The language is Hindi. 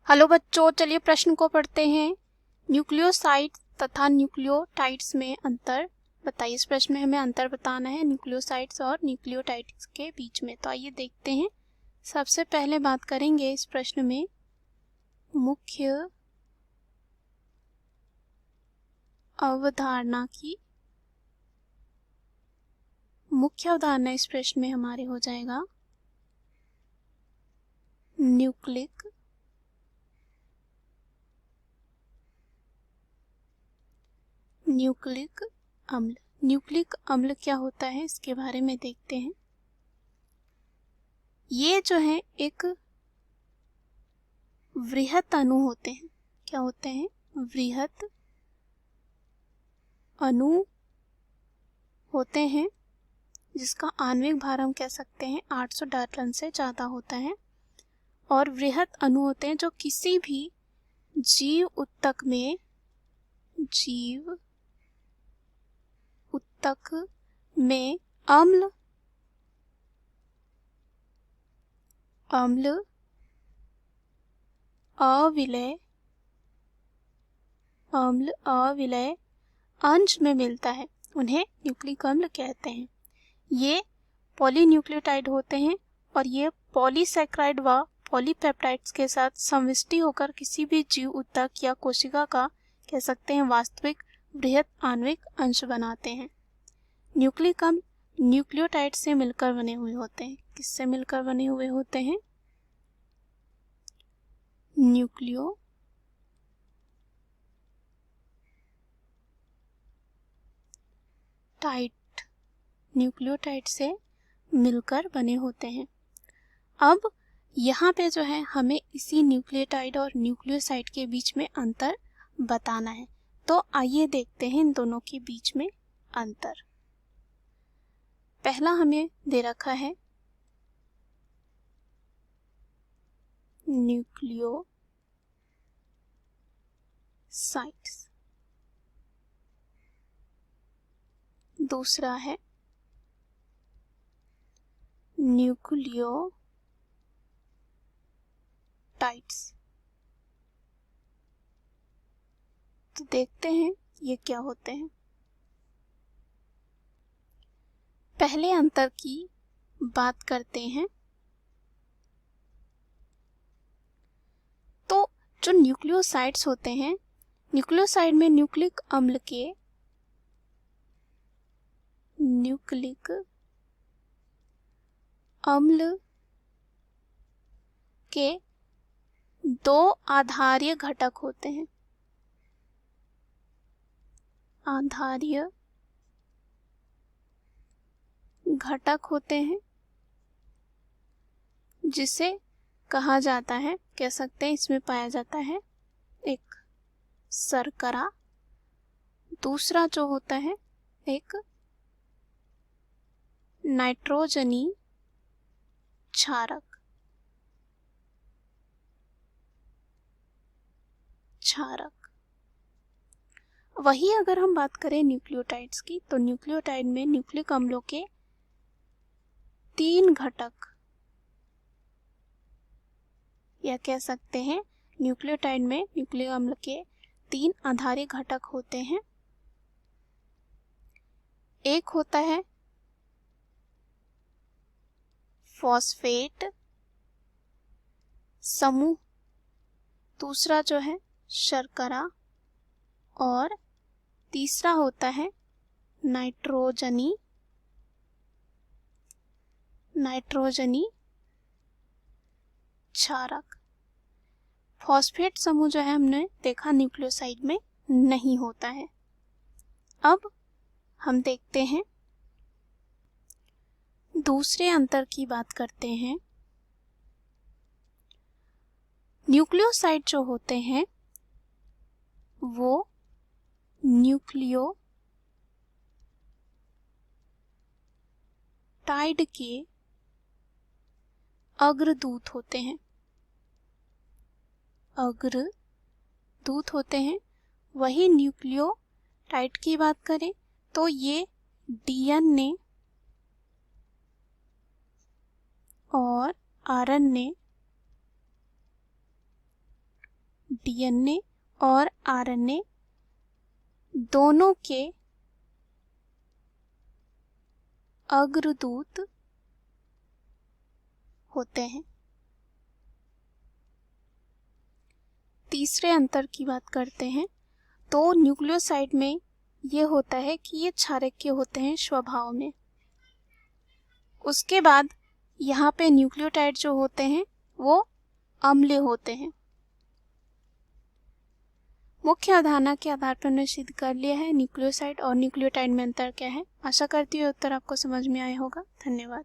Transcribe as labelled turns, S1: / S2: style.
S1: हेलो बच्चों, चलिए प्रश्न को पढ़ते हैं। न्यूक्लियोसाइड्स तथा न्यूक्लियोटाइड्स में अंतर बताइए। इस प्रश्न में हमें अंतर बताना है न्यूक्लियोसाइड्स और न्यूक्लियोटाइड्स के बीच में। तो आइए देखते हैं। सबसे पहले बात करेंगे इस प्रश्न में मुख्य अवधारणा की। मुख्य अवधारणा इस प्रश्न में हमारे हो जाएगा न्यूक्लिक अम्ल। न्यूक्लिक अम्ल क्या होता है इसके बारे में देखते हैं। ये जो है एक वृहत अणु होते हैं। क्या होते हैं? वृहत अणु होते हैं जिसका आणविक भार हम कह सकते हैं 800 डाल्टन से ज़्यादा होता है। और वृहत अणु होते हैं जो किसी भी जीव ऊतक में अम्ल अविलय अंश में मिलता है, उन्हें न्यूक्लिक अम्ल कहते हैं। ये पॉलीन्यूक्लियोटाइड होते हैं और ये पॉलीसैकेराइड व पॉलीपेप्टाइड्स के साथ संविष्टि होकर किसी भी जीव ऊतक या कोशिका का कह सकते हैं वास्तविक बृहत आणविक अंश बनाते हैं। न्यूक्लिक अम्ल न्यूक्लियोटाइड से मिलकर बने हुए होते हैं। किससे मिलकर बने हुए होते हैं? न्यूक्लियोटाइड से मिलकर बने होते हैं। अब यहाँ पे जो है हमें इसी न्यूक्लियोटाइड और न्यूक्लियोसाइड के बीच में अंतर बताना है। तो आइए देखते हैं इन दोनों के बीच में अंतर। पहला हमें दे रखा है न्यूक्लियोसाइड्स, दूसरा है न्यूक्लियोटाइड्स। तो देखते हैं ये क्या होते हैं। पहले अंतर की बात करते हैं। तो जो न्यूक्लियोसाइड्स होते हैं, न्यूक्लियोसाइड में न्यूक्लिक अम्ल के दो आधारीय घटक होते हैं। आधारीय घटक होते हैं जिसे कहा जाता है, कह सकते हैं इसमें पाया जाता है एक शर्करा, दूसरा जो होता है एक नाइट्रोजनी क्षारक। वही अगर हम बात करें न्यूक्लियोटाइड्स की, तो न्यूक्लियोटाइड में न्यूक्लिक अम्लों के 3 घटक, या कह सकते हैं न्यूक्लियोटाइड में न्यूक्लिक अम्ल के 3 आधारी घटक होते हैं। एक होता है फॉस्फेट समूह, दूसरा जो है शर्करा, और तीसरा होता है नाइट्रोजनी क्षारक। फॉस्फेट समूह जो है हमने देखा न्यूक्लियोसाइड में नहीं होता है। अब हम देखते हैं दूसरे अंतर की बात करते हैं। न्यूक्लियोसाइड जो होते हैं वो न्यूक्लियोटाइड के अग्रदूत होते हैं। वही न्यूक्लियोटाइड की बात करें तो ये डीएनए और आरएनए डीएनए और आरएनए दोनों के अग्रदूत होते हैं। तीसरे अंतर की बात करते हैं तो न्यूक्लियोसाइड में ये होता है कि ये क्षारकीय होते हैं स्वभाव में। उसके बाद यहाँ पे न्यूक्लियोटाइड जो होते हैं वो अम्लीय होते हैं। मुख्य अवधारणा के आधार पर हमने सिद्ध कर लिया है न्यूक्लियोसाइड और न्यूक्लियोटाइड में अंतर क्या है। आशा करती हूँ उत्तर आपको समझ में आया होगा। धन्यवाद।